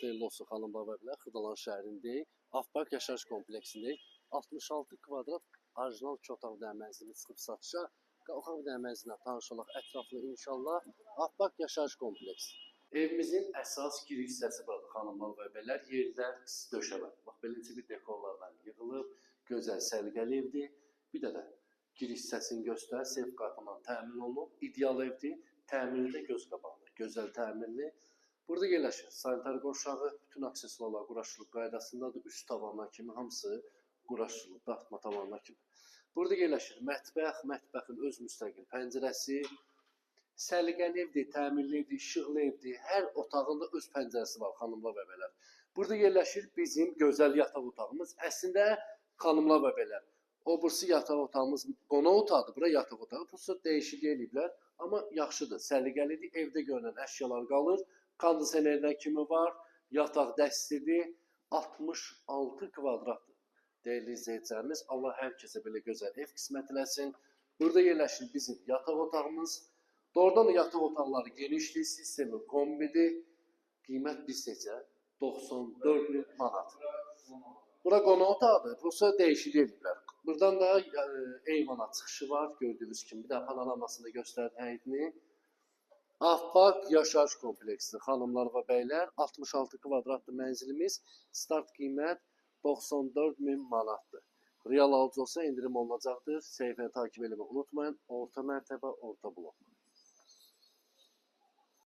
Xeyirli olsun xanımlar və bəylər, Xırdalan şəhərindəyik. Afpak yaşayış kompleksindəyik. 66 kvadrat orijinal 2 otaqlı mənzilimiz çıxıb satışa. Qalxaq bir mənzilə tanış olaq ətraflı inşallah. Afpak yaşayış kompleksi. Evimizin əsas giriş hissəsi var xanımlar və bəylər. Yerlər döşəmə. Bax beləcə bir dekorlarla yığılıb, gözəl səliqəli evdir. Bir də giriş hissəsini göstər, sef qapılan təmin olunub. İdeal evdir. Təmirli də göz qabağında. Gözəl təmirli. Burada yerləşir. Sanitar qovşağı, bütün aksesuarlar quraşdırılıb qaydasındadır. Üst tavanlar kimi hamısı quraşdırılıb, dartma tavanlar kimi. Burada yerləşir mətbəx, mətbəxin öz müstəqil pəncərəsi, səliqəli evdir, təmirli evdir, işıqlı evdir. Hər otağında öz pəncərəsi var xanımlar və bəylər. Burada yerləşir bizim gözəl yataq otağımız. Əslində xanımlar və bəylər, o burası yataq otağımız qonaq otağıdır. Bura yataq otağı. Prosta dəyişiklik eləyiblər. Amma yaxşıdır, səliqəlidir. Evdə görünən əşyalar qalır. Kondisionerlər kimi var, yataq dəstidir, 66 kvadratdır. Değerli izləyicilərimiz, Allah hər kəsə belə gözəl ev qismət eləsin. Burada yerləşir bizim yataq otağımız. Doğrudan da yataq otaqları genişdir, sistemi kombidir. Qiymət biz necə? 94.000 manat. Bura qonaq otağıdır, prosta dəyişiklik ediblər. Buradan da eyvana çıxışı var, gördüyünüz kimi. Bir də panoramasını göstərir həyətini. Afpak yaşayış kompleksi xanımlar və bəylər, 66 kvadratlı mənzilimiz, start qiymət 94.000 manatdır. Real alıcı olsa indirim olunacaqdır. Səhifəni takip etməyi unutmayın. Orta mərtəbə, orta blok.